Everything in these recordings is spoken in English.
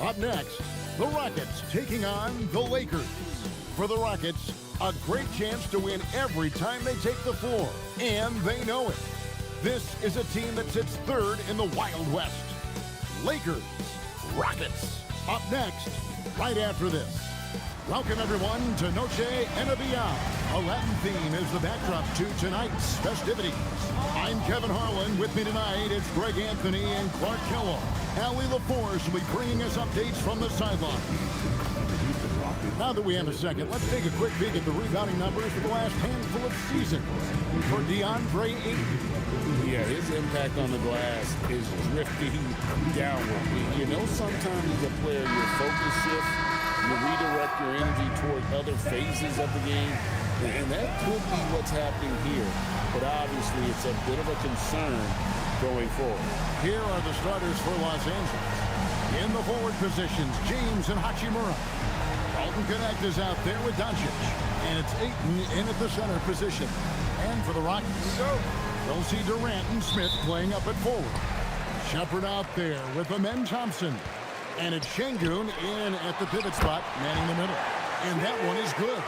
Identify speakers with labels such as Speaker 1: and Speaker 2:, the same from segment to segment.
Speaker 1: Up next, the Rockets taking on the Lakers. For the Rockets, a great chance to win every time they take the floor, and they know it. This is a team that sits third in the Wild West. Lakers, Rockets, up next, right after this. Welcome, everyone, to Noche Enabia. A Latin theme is the backdrop to tonight's festivities. I'm Kevin Harlan. With me tonight, it's Greg Anthony and Clark Kellogg. Allie LaForce will be bringing us updates from the sideline. Now that we have a second, let's take a quick peek at the rebounding numbers for the last handful of seasons. For DeAndre Ayton.
Speaker 2: Yeah, his impact on the glass is drifting downward. You know, sometimes as a player, your focus shifts. You redirect your energy toward other phases of the game, and that could be what's happening here. But obviously, it's a bit of a concern going forward.
Speaker 1: Here are the starters for Los Angeles. In the forward positions, James and Hachimura. Dalton Knecht is out there with Doncic, and it's Ayton in at the center position. And for the Rockets, they'll see Durant and Smith playing up at forward. Shepherd out there with Amen Thompson. And it's Şengün in at the pivot spot, manning the middle. And that one is good.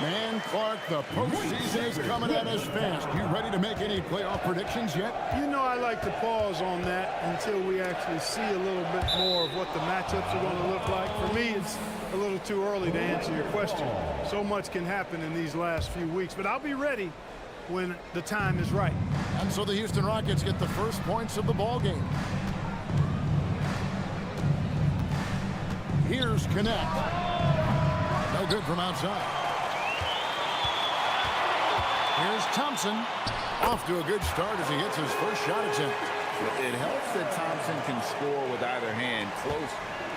Speaker 1: Man, Clark, the postseason is coming at us fast. You ready to make any playoff predictions yet?
Speaker 3: You know, I like to pause on that until we actually see a little bit more of what the matchups are going to look like. For me, it's a little too early to answer your question. So much can happen in these last few weeks, but I'll be ready when the time is right.
Speaker 1: And so the Houston Rockets get the first points of the ball game. Here's Knecht. No good from outside. Here's Thompson. Off to a good start as he hits his first shot attempt.
Speaker 2: It helps that Thompson can score with either hand close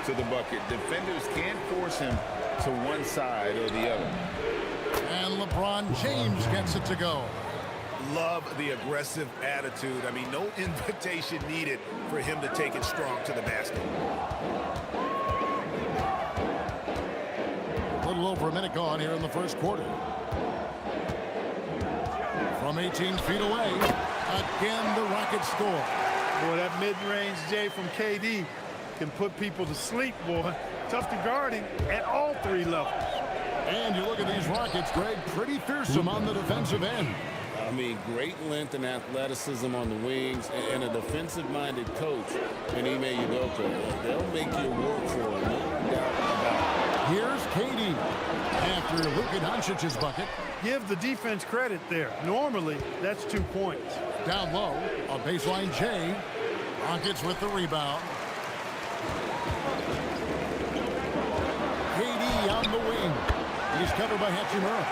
Speaker 2: to the bucket. Defenders can't force him to one side or the other.
Speaker 1: And LeBron James gets it to go.
Speaker 4: Love the aggressive attitude. I mean, no invitation needed for him to take it strong to the basket.
Speaker 1: A little over a minute gone here in the first quarter. From 18 feet away, again the Rockets score.
Speaker 3: Boy, that mid-range, Jay, from KD can put people to sleep, boy. Tough to guard him at all three levels.
Speaker 1: And you look at these Rockets, Greg, pretty fearsome on the defensive end.
Speaker 2: I mean, great length and athleticism on the wings, and a defensive-minded coach in Ime Udoka. They'll make you work for it, no doubt about it.
Speaker 1: Here's KD after Luka Doncic's bucket.
Speaker 3: Give the defense credit there. Normally, that's 2 points.
Speaker 1: Down low, a baseline J. Rockets with the rebound. KD on the wing. He's covered by Hachimura.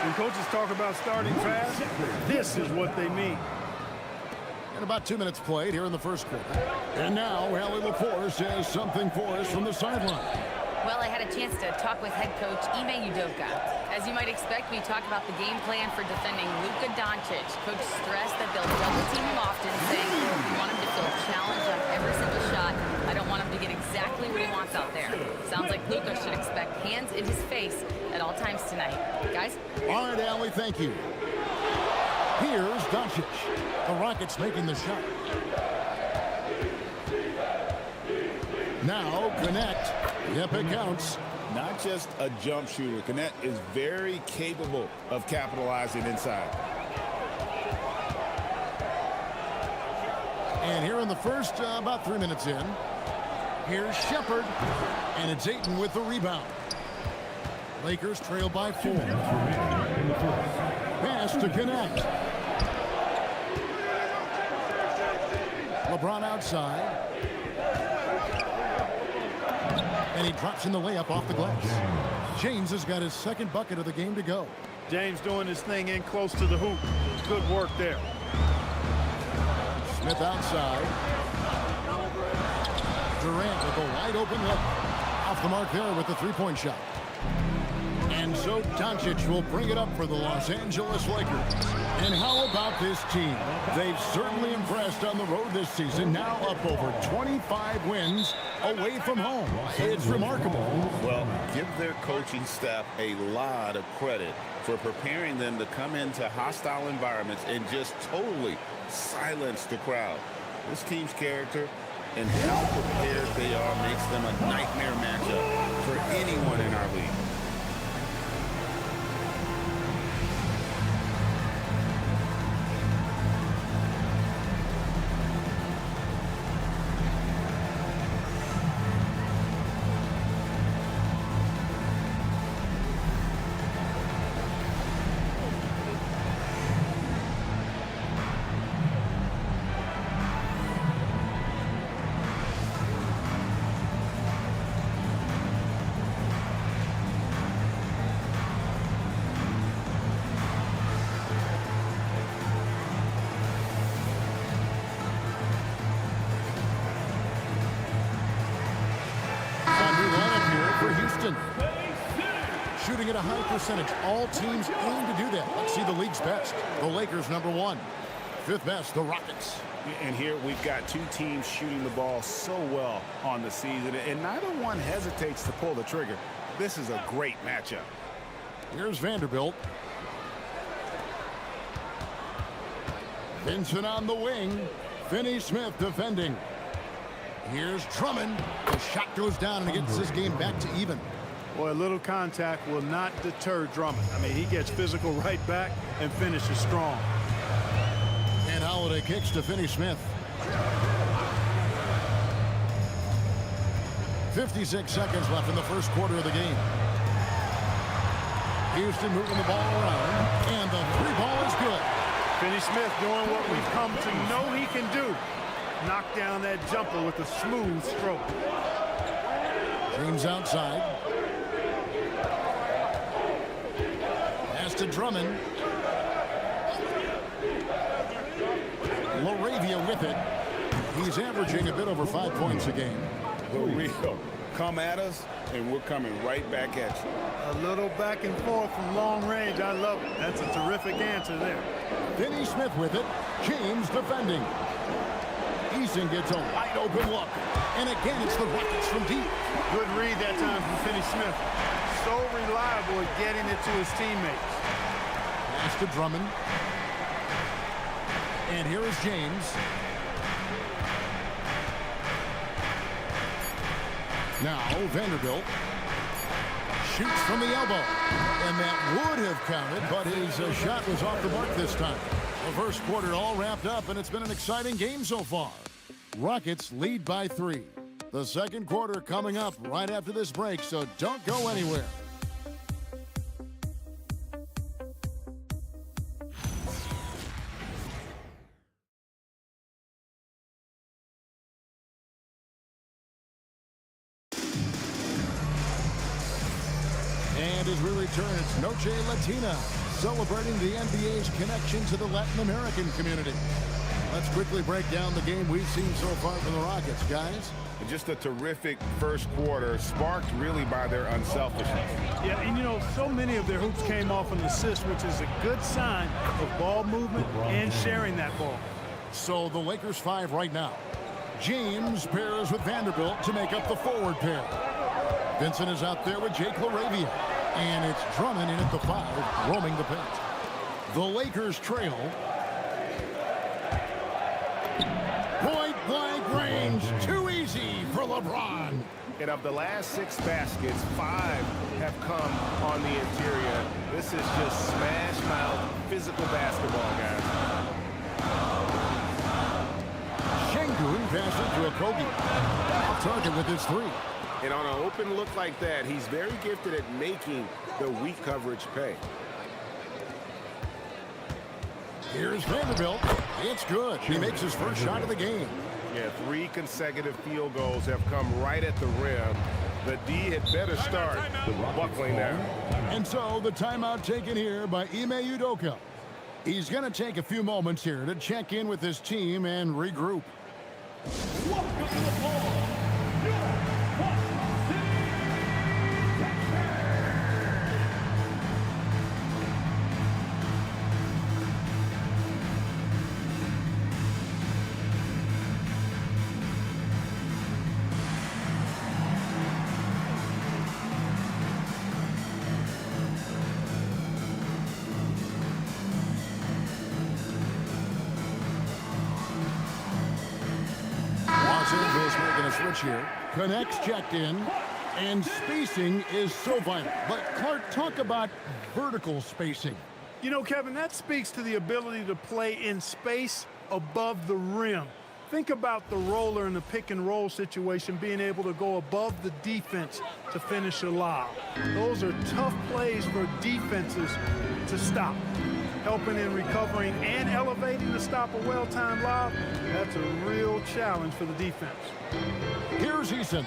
Speaker 3: When coaches talk about starting fast, this is what they mean.
Speaker 1: And about 2 minutes played here in the first quarter. And now, Allie LaForce has something for us from the sideline.
Speaker 5: Well, I had a chance to talk with head coach Ime Udoka. As you might expect, we talked about the game plan for defending Luka Doncic. Coach stressed that they'll double team him often, saying we want him to feel challenged on every single shot. I don't want him to get exactly what he wants out there. Sounds like Luka should expect hands in his face at all times tonight. Guys?
Speaker 1: All right, Allie, thank you. Here's Doncic. The Rockets making the shot. Now, Knecht. Yep, it counts.
Speaker 2: Not just a jump shooter. Knecht is very capable of capitalizing inside.
Speaker 1: And here in the first, about 3 minutes in, here's Shepherd, and it's Ayton with the rebound. Lakers trail by 4. Pass to Knecht. LeBron outside. And he drops in the layup off the glass. James has got his second bucket of the game to go.
Speaker 3: James doing his thing in close to the hoop. Good work there.
Speaker 1: Smith outside. Durant with a wide open look. Off the mark there with the three-point shot. And so Doncic will bring it up for the Los Angeles Lakers. And how about this team? They've certainly impressed on the road this season. Now up over 25 wins away from home. It's remarkable.
Speaker 2: Well, give their coaching staff a lot of credit for preparing them to come into hostile environments and just totally silence the crowd. This team's character and how prepared they are makes them a nightmare matchup for anyone in our league.
Speaker 1: Shooting at a high percentage. All teams aim to do that. Let's see the league's best. The Lakers, number 1. 5th best, the Rockets.
Speaker 4: And here we've got two teams shooting the ball so well on the season, and neither one hesitates to pull the trigger. This is a great matchup.
Speaker 1: Here's Vanderbilt. Vincent on the wing. Finney Smith defending. Here's Drummond. The shot goes down and it gets this game back to even.
Speaker 3: Boy, a little contact will not deter Drummond. I mean, he gets physical right back and finishes strong.
Speaker 1: And Holiday kicks to Finney Smith. 56 seconds left in the first quarter of the game. Houston moving the ball around, and the three ball is good.
Speaker 3: Finney Smith doing what we've come to know he can do. Knock down that jumper with a smooth stroke.
Speaker 1: James outside. Pass to Drummond. LaRavia with it. He's averaging a bit over 5 points a game.
Speaker 2: Rio, come at us, and we're coming right back at you.
Speaker 3: A little back and forth from long range. I love it. That's a terrific answer there.
Speaker 1: Finney Smith with it. James defending. Eason gets a wide open look. And again, it's the Rockets from deep.
Speaker 3: Good read that time from Finney Smith. So reliable at getting it to his teammates.
Speaker 1: Pass to Drummond. And here is James. Now Vanderbilt shoots from the elbow. And that would have counted, but his shot was off the mark this time. The first quarter all wrapped up, and it's been an exciting game so far. Rockets lead by 3. The second quarter coming up right after this break, so don't go anywhere. And as we return, it's Noche Latina, celebrating the NBA's connection to the Latin American community. Let's quickly break down the game we've seen so far from the Rockets, guys.
Speaker 4: Just a terrific first quarter, sparked really by their unselfishness.
Speaker 3: Yeah, and you know, so many of their hoops came off an assist, which is a good sign of ball movement and sharing that ball.
Speaker 1: So the Lakers 5 right now. James pairs with Vanderbilt to make up the forward pair. Vincent is out there with Jake LaRavia. And it's Drummond in at the 5, roaming the paint. The Lakers trail. Point-blank range. Too easy for LeBron.
Speaker 4: And of the last 6 baskets, 5 have come on the interior. This is just smash-mouth physical basketball, guys.
Speaker 1: Şengün passes to Okogie. Off target with his 3.
Speaker 4: And on an open look like that, he's very gifted at making the weak coverage pay.
Speaker 1: Here's Vanderbilt. It's good. He makes his first shot of the game.
Speaker 4: Yeah, 3 consecutive field goals have come right at the rim. The D had better start buckling down.
Speaker 1: And so the timeout taken here by Ime Udoka. He's going to take a few moments here to check in with his team and regroup.
Speaker 6: Welcome to the ball.
Speaker 1: coach here. Connects checked in, and spacing is so vital. But Clark, talk about vertical spacing.
Speaker 3: You know, Kevin, that speaks to the ability to play in space above the rim. Think about the roller in the pick and roll situation being able to go above the defense to finish a lob. Those are tough plays for defenses to stop. Helping in recovering and elevating to stop a well-timed lob, that's a real challenge for the defense.
Speaker 1: Here's Eason.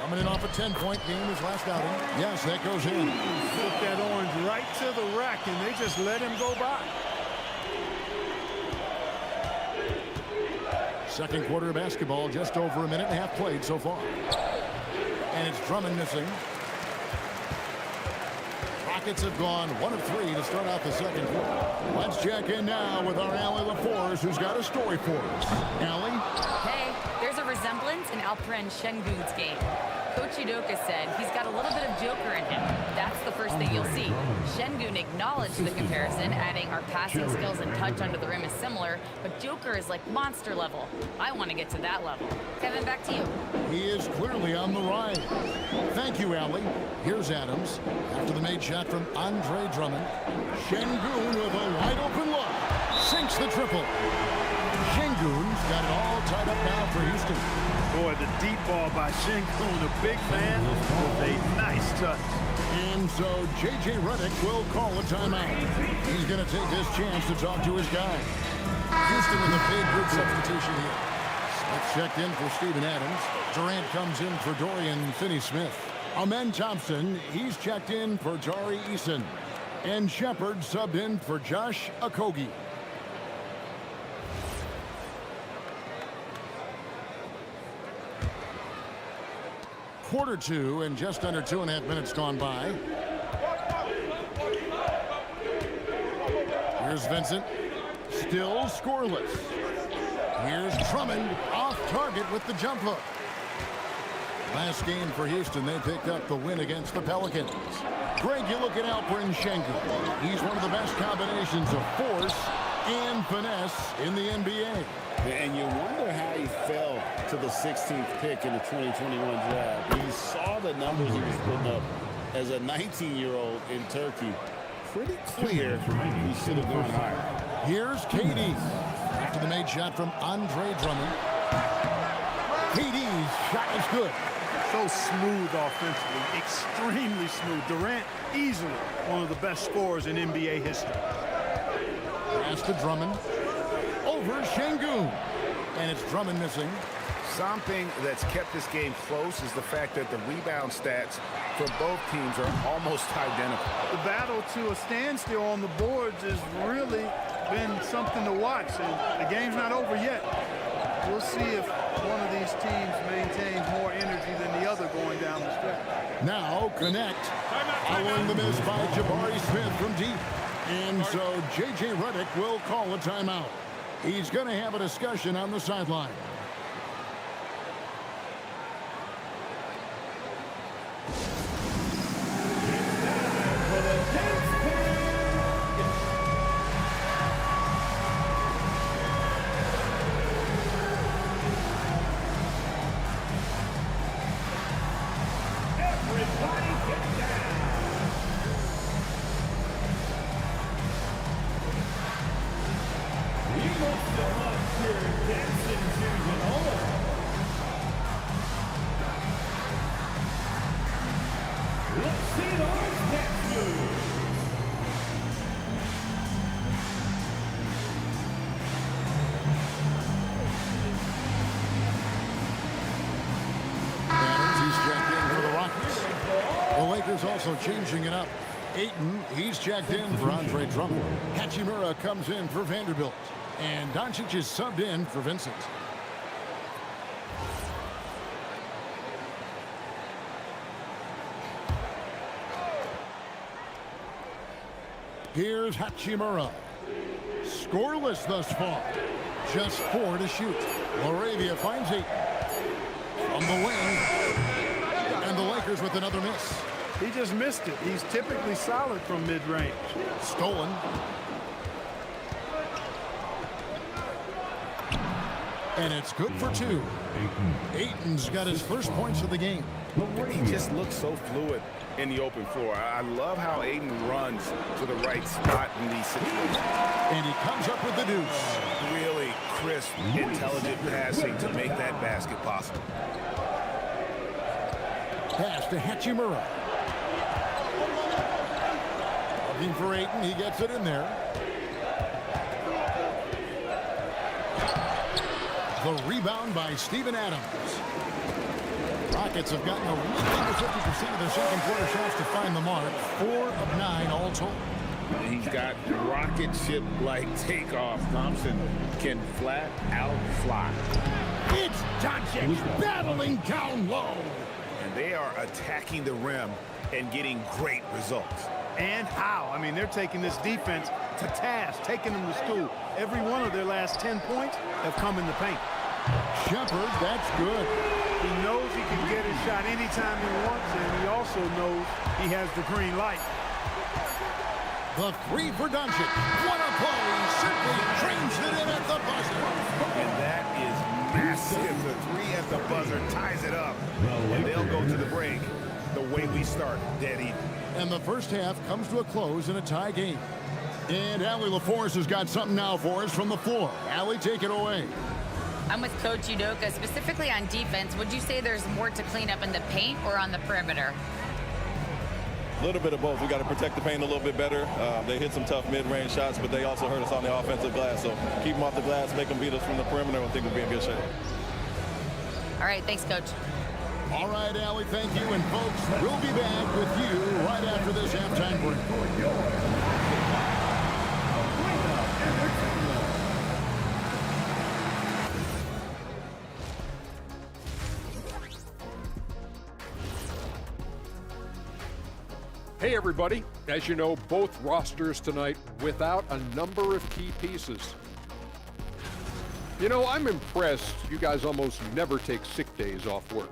Speaker 7: Coming in off a 10-point game his last outing.
Speaker 1: Yes, that goes in.
Speaker 3: Took that orange right to the rack, and they just let him go by.
Speaker 7: Second quarter of basketball, just over a minute and a half played so far. And it's Drummond missing. Rockets have gone 1 of 3 to start out the second quarter.
Speaker 1: Let's check in now with our Allie LaForce, who's got a story for us. Allie?
Speaker 5: Hey, there's a resemblance in Alperen Şengün's game. Coach Udoka said he's got a little bit of Joker in him. That's the first thing you'll see. Şengün acknowledged the comparison, adding our passing skills and touch under the rim is similar, but Joker is like monster level. I want to get to that level. Kevin, back to you.
Speaker 1: He is clearly on the rise. Thank you, Allie.
Speaker 7: Here's Adams after the made shot from Andre Drummond.
Speaker 1: Şengün with a wide open look. Sinks the triple. Şengün's got it all tied up now for Houston.
Speaker 3: Boy, the deep ball by Şengün, a big fan with a nice touch.
Speaker 1: And so J.J. Redick will call a timeout. He's going to take this chance to talk to his guy.
Speaker 7: Houston with a big group substitution here.
Speaker 1: Smith checked in for Steven Adams.
Speaker 7: Durant comes in for Dorian Finney-Smith.
Speaker 1: Amen Thompson, he's checked in for Tari Eason. And Shepard subbed in for Josh Okogie.
Speaker 7: Quarter 2 and just under 2.5 minutes gone by. Here's Vincent.
Speaker 1: Still scoreless.
Speaker 7: Here's Drummond off target with the jump hook. Last game for Houston, they picked up the win against the Pelicans.
Speaker 1: Greg, you look at Alperen Şengün. He's one of the best combinations of force and finesse in the NBA.
Speaker 2: And you wonder how he fell to the 16th pick in the 2021 draft. You saw the numbers he was putting up as a 19-year-old in Turkey. Pretty clear he should have gone higher.
Speaker 1: Here's KD.
Speaker 7: After the made shot from Andre Drummond.
Speaker 1: KD's shot is good.
Speaker 3: So smooth offensively, extremely smooth. Durant, easily one of the best scorers in NBA history.
Speaker 7: Pass to Drummond.
Speaker 1: Over Şengün.
Speaker 7: And it's Drummond missing.
Speaker 4: Something that's kept this game close is the fact that the rebound stats for both teams are almost identical.
Speaker 3: The battle to a standstill on the boards has really been something to watch, and the game's not over yet. We'll see if one of these teams maintains more energy than the other going down the stretch.
Speaker 1: Now connect. Following the miss by Jabari Smith from deep. And so J.J. Redick will call a timeout. He's going to have a discussion on the sideline.
Speaker 7: Also changing it up.
Speaker 1: Ayton, he's checked in for Andre Drummond. Hachimura comes in for Vanderbilt. And Doncic is subbed in for Vincent. Here's Hachimura. Scoreless thus far. Just 4 to shoot. Laravia finds 8. From the wing. And the Lakers with another miss.
Speaker 3: He just missed it. He's typically solid from mid-range.
Speaker 1: Stolen.
Speaker 7: And it's good for 2. Ayton's got his first points of the game.
Speaker 4: He just looks so fluid in the open floor. I love how Ayton runs to the right spot in these situations.
Speaker 7: And he comes up with the deuce.
Speaker 4: Really crisp, intelligent passing to make that basket possible.
Speaker 7: Pass to Hachimura. Looking for Ayton. He gets it in there. The rebound by Steven Adams. Rockets have gotten a whopping 50% of their second quarter shots to find the mark. 4 of 9 all told.
Speaker 2: He's got rocket ship-like takeoff. Thompson can flat out fly.
Speaker 7: It's Doncic battling down low.
Speaker 4: And they are attacking the rim and getting great results.
Speaker 3: And how? I mean, they're taking this defense to task, taking them to school. Every one of their last 10 points have come in the paint.
Speaker 7: Shepard, that's good.
Speaker 3: He knows he can get his shot anytime he wants, and he also knows he has the green light.
Speaker 7: The 3 for Doncic. What a play. Simply trains it in at the buzzer.
Speaker 4: And that is massive. The 3 at the buzzer ties it up. And they'll go to the break the way we start, dead even.
Speaker 7: And the first half comes to a close in a tie game. And Allie LaForce has got something now for us from the floor. Allie, take it away.
Speaker 5: I'm with Coach Udoka. Specifically on defense, would you say there's more to clean up in the paint or on the perimeter?
Speaker 8: A little bit of both. We got to protect the paint a little bit better. They hit some tough mid-range shots, but they also hurt us on the offensive glass. So keep them off the glass, make them beat us from the perimeter. I think we'll be in good shape.
Speaker 5: All right, thanks, Coach.
Speaker 7: All right, Allie, thank you. And folks, we'll be back with you right after this halftime break.
Speaker 9: Hey everybody, as you know, both rosters tonight without a number of key pieces. You know, I'm impressed you guys almost never take sick days off work.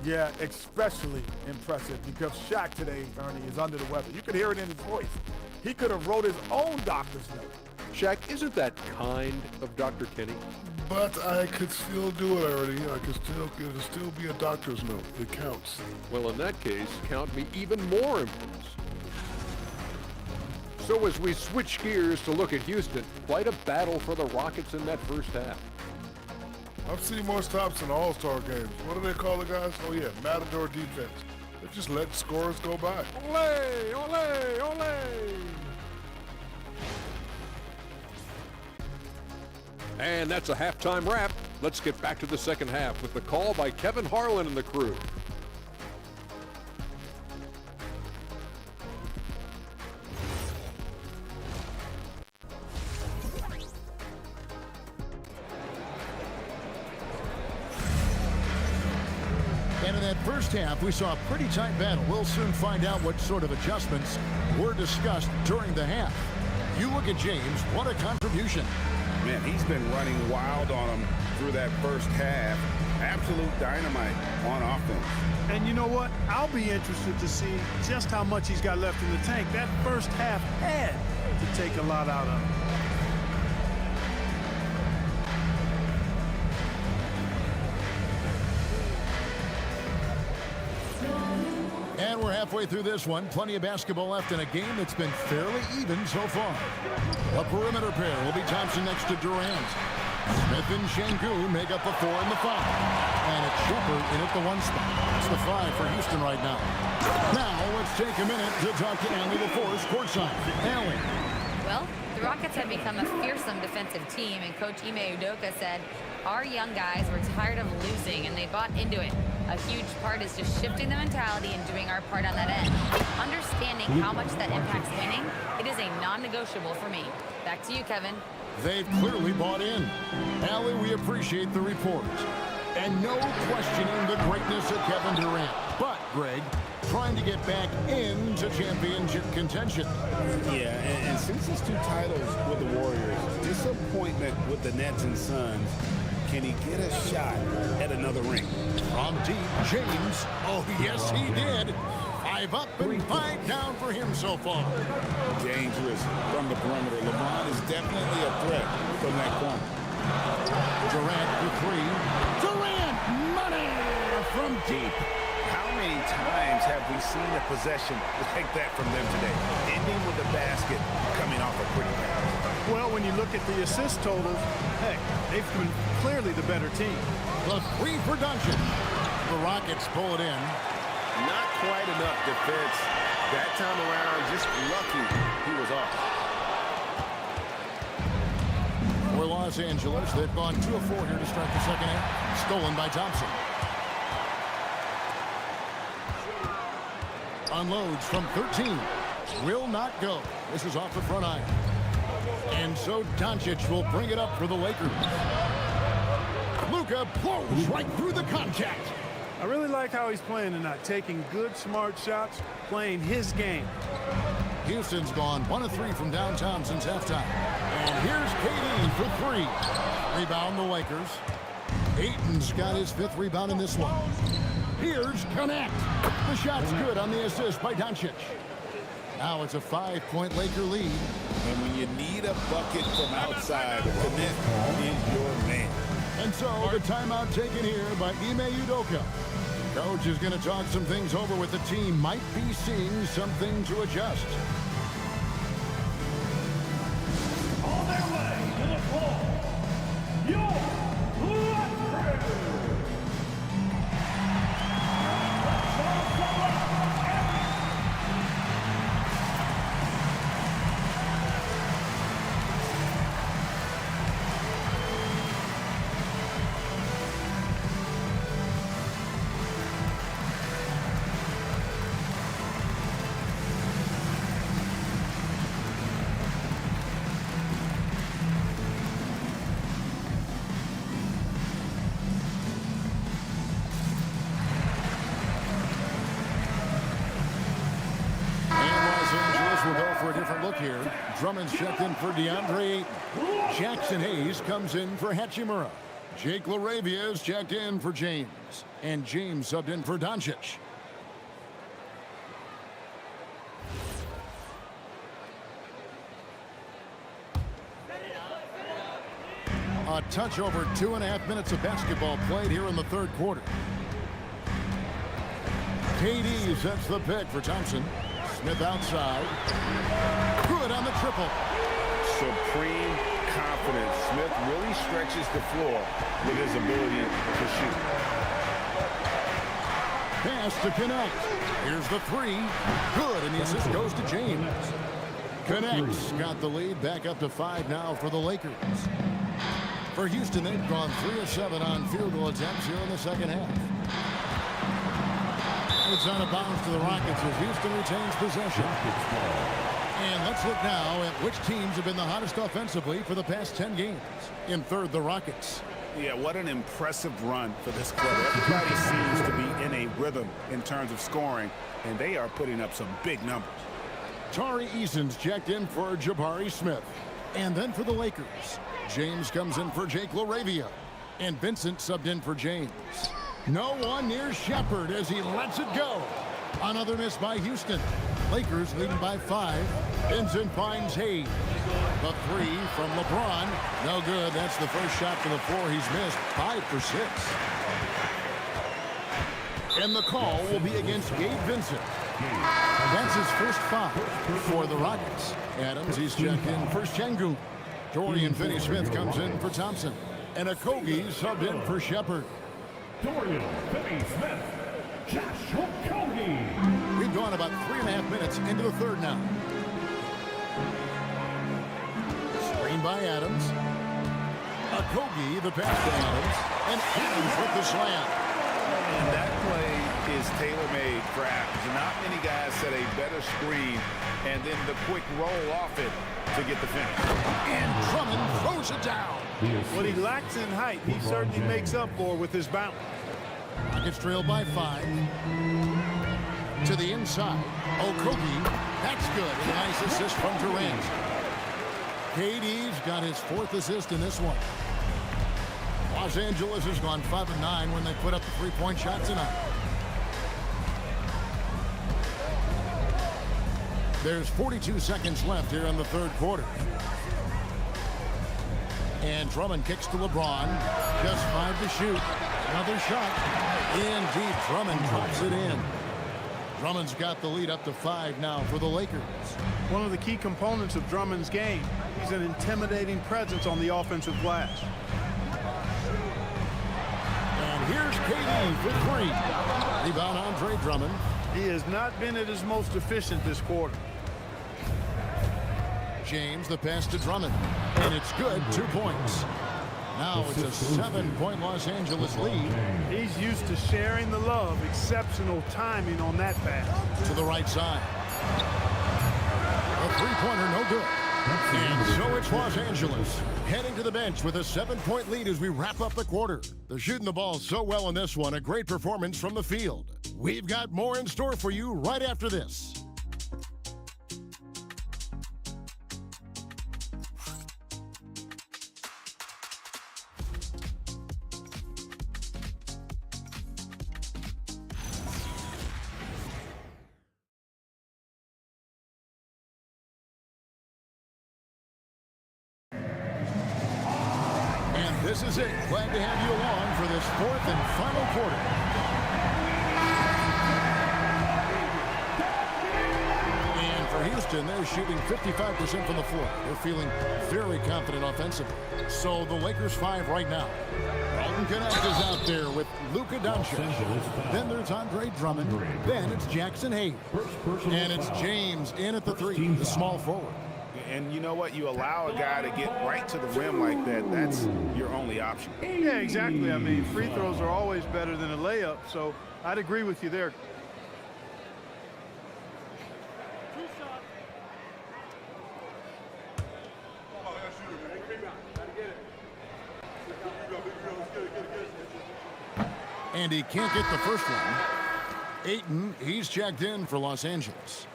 Speaker 10: Yeah, especially impressive because Shaq today, Ernie, is under the weather. You could hear it in his voice. He could have wrote his own doctor's note.
Speaker 9: Shaq, isn't that kind of Dr. Kenny?
Speaker 11: But I could still do it, Ernie. It'll still be a doctor's note. It counts.
Speaker 9: Well, in that case, count me even more impressed. So as we switch gears to look at Houston, quite a battle for the Rockets in that first half.
Speaker 11: I've seen more stops in All-Star games. What do they call the guys? Oh, yeah, Matador defense. They just let scores go by.
Speaker 9: Ole, ole, ole! And that's a halftime wrap. Let's get back to the second half with the call by Kevin Harlan and the crew.
Speaker 7: And in that first half, we saw a pretty tight battle. We'll soon find out what sort of adjustments were discussed during the half. You look at James, what a contribution.
Speaker 2: Man, he's been running wild on him through that first half. Absolute dynamite on offense.
Speaker 3: And you know what? I'll be interested to see just how much he's got left in the tank. That first half had to take a lot out of him.
Speaker 7: And we're halfway through this one. Plenty of basketball left in a game that's been fairly even so far. A perimeter pair will be Thompson next to Durant. Smith and Şengün make up the 4 and the 5. And it's Shepard in at the 1 spot. It's the 5 for Houston right now. Now let's take a minute to talk to Allie LaForce courtside. Allie.
Speaker 5: Well, the Rockets have become a fearsome defensive team, and Coach Ime Udoka said, our young guys were tired of losing, and they bought into it. A huge part is just shifting the mentality and doing our part on that end. Understanding how much that impacts winning, it is a non-negotiable for me. Back to you, Kevin.
Speaker 7: They've clearly bought in. Allie, we appreciate the report. And no questioning the greatness of Kevin Durant. But, Greg, trying to get back into championship contention.
Speaker 2: Yeah, and since his 2 titles with the Warriors, disappointment with the Nets and Suns, can he get a shot at another ring?
Speaker 7: From deep, James. Oh, yes, he did. 5 up and 5 down for him so far.
Speaker 2: Dangerous from the perimeter. LeBron is definitely a threat from that corner.
Speaker 7: Durant for three. Durant, money from deep.
Speaker 4: How many times have we seen a possession like that from them today? Ending with a basket coming off a pretty pass.
Speaker 3: Well, when you look at the assist totals, heck, they've been clearly the better team.
Speaker 7: The three for Doncic. The Rockets pull it in.
Speaker 4: Not quite enough defense. That time around, just lucky he was off.
Speaker 7: For Los Angeles, they've gone 2 of 4 here to start the second half. Stolen by Thompson. Unloads from 13. Will not go. This is off the front iron. And so Doncic will bring it up for the Lakers. Luka blows right through the contact.
Speaker 3: I really like how he's playing tonight, taking good, smart shots, playing his game.
Speaker 7: Houston's gone 1 of 3 from downtown since halftime. And here's KD for 3. Rebound the Lakers. Ayton's got his 5th rebound in this one. Here's Connect. The shot's good on the assist by Doncic. Now it's a 5-point Laker lead.
Speaker 2: And when you need a bucket from outside, Connect is your man.
Speaker 7: And so the timeout taken here by Ime Udoka. Coach is going to talk some things over with the team. Might be seeing something to adjust.
Speaker 6: On their way to the floor, your Lakers.
Speaker 7: We'll go for a different look here. Drummond's checked in for DeAndre Ayton. Jackson Hayes comes in for Hachimura. Jake LaRavia is checked in for James. And James subbed in for Doncic. A touch over 2.5 minutes of basketball played here in the third quarter. KD sets the pick for Thompson. Smith outside. Good on the triple.
Speaker 4: Supreme confidence. Smith really stretches the floor with his ability to shoot.
Speaker 7: Pass to Connect. Here's the 3. Good, and the assist goes to James. Connect's got the lead back up to 5 now for the Lakers. For Houston, they've gone 3 of 7 on field goal attempts here in the second half. It's out of bounds to the Rockets as Houston retains possession. And let's look now at which teams have been the hottest offensively for the past 10 games. In third, the Rockets.
Speaker 12: Yeah, what an impressive run for this club. Everybody seems to be in a rhythm in terms of scoring, and they are putting up some big numbers.
Speaker 7: Tari Eason's checked in for Jabari Smith. And then for the Lakers, James comes in for Jake LaRavia. And Vincent subbed in for James. No one near Shepard as he lets it go. Another miss by Houston. Lakers leading by 5. Vincent finds Hayes. The 3 from LeBron. No good. That's the first shot for the floor he's missed. 5 for 6. And the call will be against Gabe Vincent. That's his first foul for the Rockets. Adams, he's checked in for Şengün. Dorian Finney-Smith comes in for Thompson. And Okogie subbed in for Shepard.
Speaker 6: Dorian Finney-Smith, Josh Okogie.
Speaker 7: We've gone about 3.5 minutes into the third now. Screen by Adams. Okogie, the pass to Adams. And Adams with the slam.
Speaker 12: And that play is tailor-made for Adams. Not many guys set a better screen and then the quick roll off it to get the finish.
Speaker 7: And Drummond throws it down.
Speaker 3: What he lacks in height, he certainly makes up for with his bounce.
Speaker 7: Rockets trailed by 5. To the inside. Okogie. That's good. And a nice assist from Durant. KD's got his 4th assist in this one. Los Angeles has gone 5 of 9 when they put up the 3-point shot tonight. There's 42 seconds left here in the third quarter. And Drummond kicks to LeBron. Just 5 to shoot. Another shot. In deep. Drummond drops it in. Drummond's got the lead up to 5 now for the Lakers.
Speaker 3: One of the key components of Drummond's game. He's an intimidating presence on the offensive glass.
Speaker 7: And here's KD for 3. Rebound Andre Drummond.
Speaker 3: He has not been at his most efficient this quarter.
Speaker 7: James, the pass to Drummond. And it's good. 2 points. Now it's a 7-point Los Angeles lead.
Speaker 3: He's used to sharing the love. Exceptional timing on that pass.
Speaker 7: To the right side. A 3-pointer, no good. And so it's Los Angeles heading to the bench with a 7-point lead as we wrap up the quarter. They're shooting the ball so well in this one. A great performance from the field. We've got more in store for you right after this. This is it. Glad to have you along for this 4th and final quarter. And for Houston, they're shooting 55% from the floor. They're feeling very confident offensively. So the Lakers 5 right now. Dalton Knecht is out there with Luka Doncic. Then there's Andre Drummond. Then it's Jackson Hayes. And it's James in at the 3, the small forward.
Speaker 12: And you know what? You allow a guy to get right to the rim like that, that's your only option.
Speaker 3: Yeah, exactly. I mean, free throws are always better than a layup, so I'd agree with you there.
Speaker 7: And he can't get the first one. Ayton, he's checked in for Los Angeles.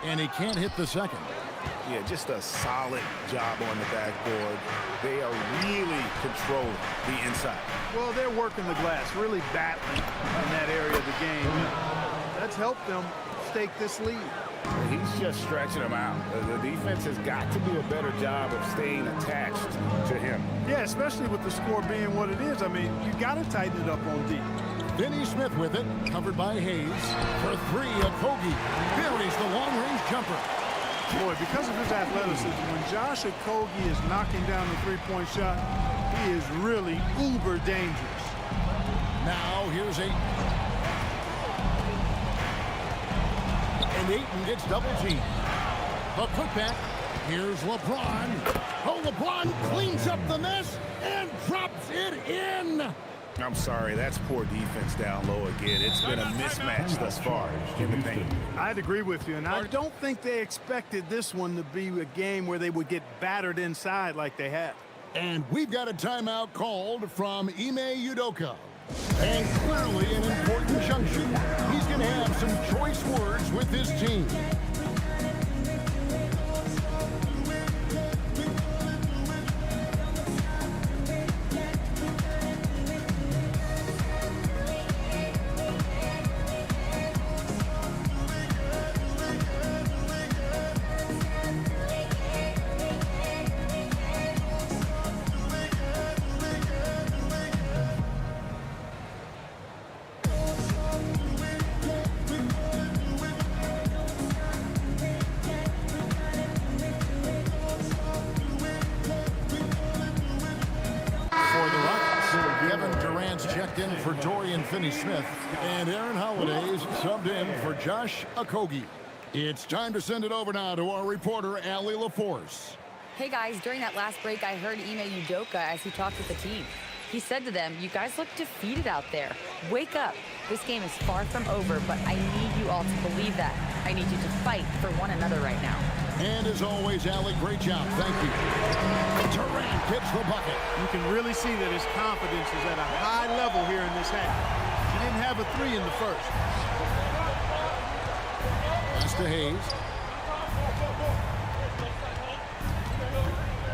Speaker 7: And he can't hit the second.
Speaker 12: Yeah, just a solid job on the backboard. They are really controlling the inside.
Speaker 3: Well, they're working the glass, really battling in that area of the game. That's helped them stake this lead.
Speaker 12: He's just stretching them out. The defense has got to do a better job of staying attached to him.
Speaker 3: Yeah, especially with the score being what it is. I mean, you got to tighten it up on D.
Speaker 7: Finney Smith with it, covered by Hayes. For 3, Okogie buries the long-range jumper.
Speaker 3: Boy, because of his athleticism, when Josh Okogie is knocking down the three-point shot, he is really uber dangerous.
Speaker 7: Now here's Ayton. And Ayton gets double-teamed. The putback. Here's LeBron. Oh, LeBron cleans up the mess and drops it in.
Speaker 12: I'm sorry, that's poor defense down low again. It's been a mismatch thus far in the paint.
Speaker 3: I'd agree with you, and I don't think they expected this one to be a game where they would get battered inside like they have.
Speaker 7: And we've got a timeout called from Ime Udoka. And clearly an important junction. He's going to have some choice words with his team. In for Dorian Finney-Smith, and Aaron Holiday's subbed in for Josh Okogie. It's time to send it over now to our reporter, Allie LaForce.
Speaker 5: Hey guys, during that last break, I heard Ime Udoka as he talked with the team. He said to them, "You guys look defeated out there. Wake up. This game is far from over, but I need you all to believe that. I need you to fight for one another right now."
Speaker 7: And as always, Allie, great job. Thank you. Durant hits the bucket.
Speaker 3: You can really see that his confidence is at a high level here in this half. He didn't have a 3 in the first.
Speaker 7: Pass to Hayes.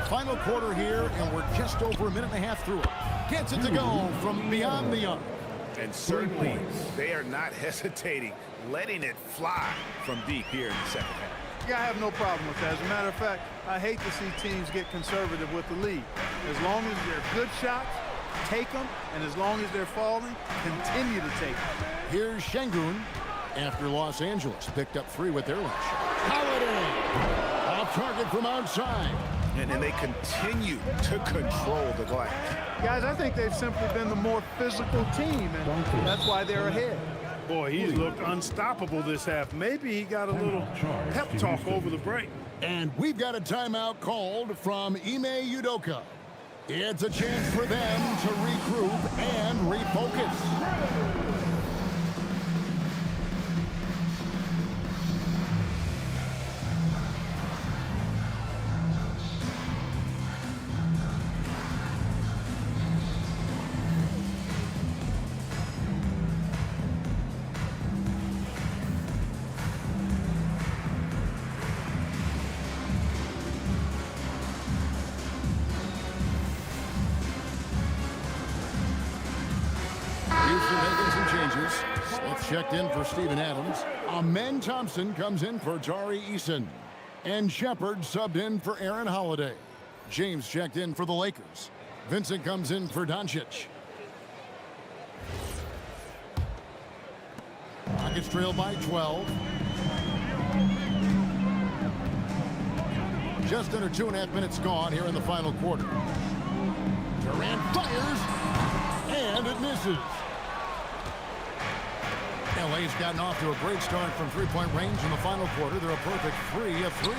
Speaker 7: Final quarter here, and we're just over a minute and a half through it. Gets it to go from beyond the arc.
Speaker 12: And certainly, they are not hesitating, letting it fly from deep here in the second half.
Speaker 3: Yeah, I have no problem with that. As a matter of fact, I hate to see teams get conservative with the lead. As long as they're good shots, take them, and as long as they're falling, continue to take them.
Speaker 7: Here's Şengün after Los Angeles picked up 3 with their last shot. Holiday off target from outside.
Speaker 12: And they continue to control the glass.
Speaker 3: Guys, I think they've simply been the more physical team, and that's why they're ahead. Boy, he's looked unstoppable this half. Maybe he got a little pep talk over the break.
Speaker 7: And we've got a timeout called from Ime Udoka. It's a chance for them to regroup and refocus. Smith checked in for Steven Adams. Amen Thompson comes in for Tari Eason. And Shepard subbed in for Aaron Holiday. James checked in for the Lakers. Vincent comes in for Doncic. Rockets trail by 12. Just under 2.5 minutes gone here in the final quarter. Durant fires, and it misses. LA's gotten off to a great start from three-point range in the final quarter. They're a perfect 3 of 3.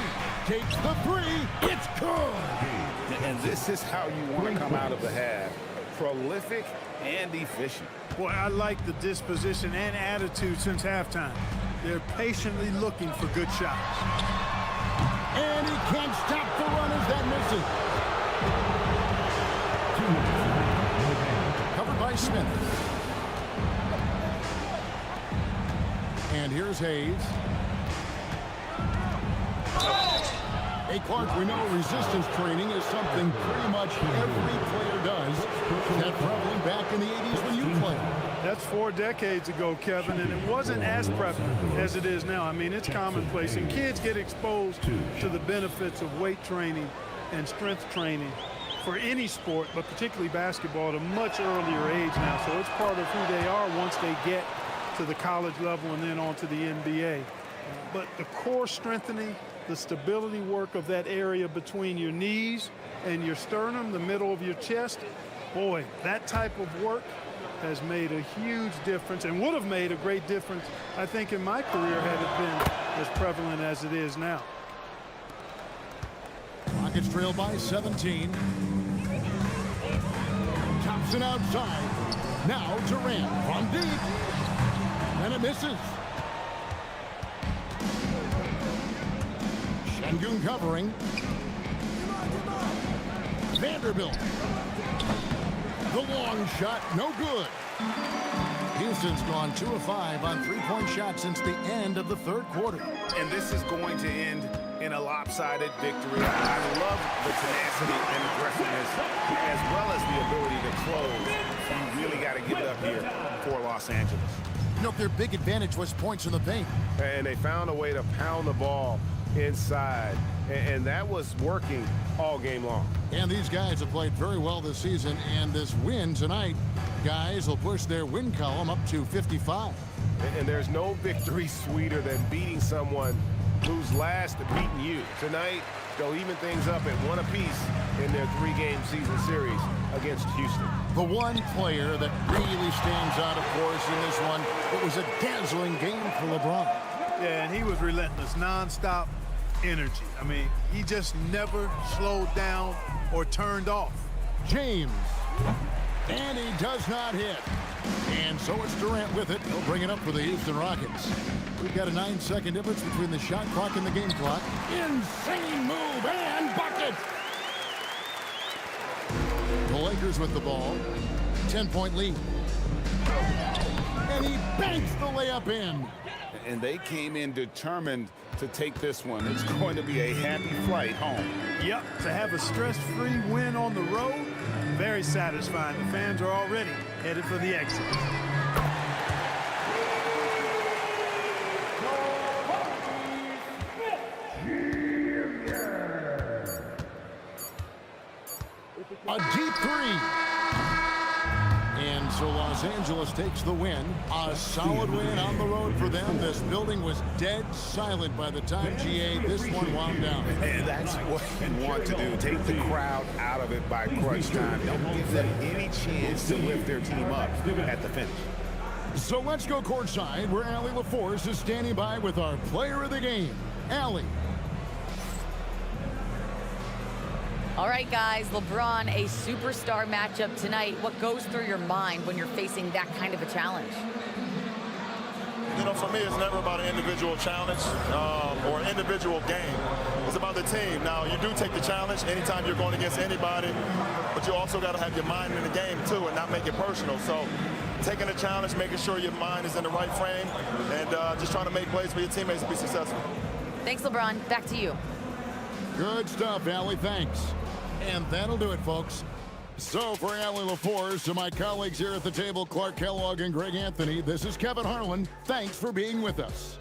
Speaker 7: Takes the 3. It's good.
Speaker 12: And this is how you want to come out of the half. Prolific and efficient.
Speaker 3: Boy, I like the disposition and attitude since halftime. They're patiently looking for good shots.
Speaker 7: And he can't stop the run as that misses. Covered by Smith. And here's Hayes. Hey, Clark, we know resistance training is something pretty much every player does. Was that prevalent back in the 80s when you played?
Speaker 3: That's 4 decades ago, Kevin, and it wasn't as prevalent as it is now. I mean, it's commonplace, and kids get exposed to the benefits of weight training and strength training for any sport, but particularly basketball, at a much earlier age now. So it's part of who they are once they get to the college level and then on to the NBA. But the core strengthening, the stability work of that area between your knees and your sternum, the middle of your chest, boy, that type of work has made a huge difference and would have made a great difference, I think, in my career had it been as prevalent as it is now.
Speaker 7: Rockets trail by 17. Thompson outside. Now Durant from deep. And it misses. Şengün covering. Vanderbilt. The long shot, no good. Houston's gone 2 of 5 on three-point shots since the end of the third quarter.
Speaker 12: And this is going to end in a lopsided victory. I love the tenacity and aggressiveness, as well as the ability to close. You really got to give it up here for Los Angeles.
Speaker 7: You know, their big advantage was points in the paint.
Speaker 4: And they found a way to pound the ball inside. And that was working all game long.
Speaker 7: And these guys have played very well this season. And this win tonight, guys, will push their win column up to 55.
Speaker 4: And there's no victory sweeter than beating someone who's last beating you. Tonight, they'll even things up at 1 apiece in their 3-game season series against Houston.
Speaker 7: The one player that really stands out, of course, in this one, it was a dazzling game for LeBron.
Speaker 3: Yeah, and he was relentless, nonstop energy. I mean, he just never slowed down or turned off.
Speaker 7: James, and he does not hit. And so it's Durant with it. He'll bring it up for the Houston Rockets. We've got a 9-second difference between the shot clock and the game clock. Insane move and bucket. The Lakers with the ball. 10-point lead. And he banks the layup in.
Speaker 12: And they came in determined to take this one. It's going to be a happy flight home.
Speaker 3: Yep, to have a stress-free win on the road, very satisfying. The fans are already headed for the exit.
Speaker 7: three. And so Los Angeles takes the win. A solid win on the road for them. This building was dead silent by the time, GA, this one wound down.
Speaker 12: And that's what you want to do. Take the crowd out of it by crunch time. Don't give them any chance to lift their team up at the finish.
Speaker 1: So let's go courtside where Allie LaForce is standing by with our player of the game. Allie.
Speaker 5: All right, guys, LeBron, a superstar matchup tonight. What goes through your mind when you're facing that kind of a challenge?
Speaker 13: You know, for me, it's never about an individual challenge or an individual game. It's about the team. Now, you do take the challenge anytime you're going against anybody, but you also got to have your mind in the game, too, and not make it personal. So taking the challenge, making sure your mind is in the right frame, and just trying to make plays for your teammates to be successful.
Speaker 5: Thanks, LeBron. Back to you.
Speaker 1: Good stuff, Allie. Thanks.
Speaker 7: And that'll do it, folks. So for Allie LaForce and my colleagues here at the table, Clark Kellogg and Greg Anthony, this is Kevin Harlan. Thanks for being with us.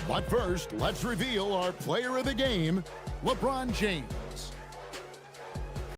Speaker 7: But first, let's reveal our player of the game, LeBron James.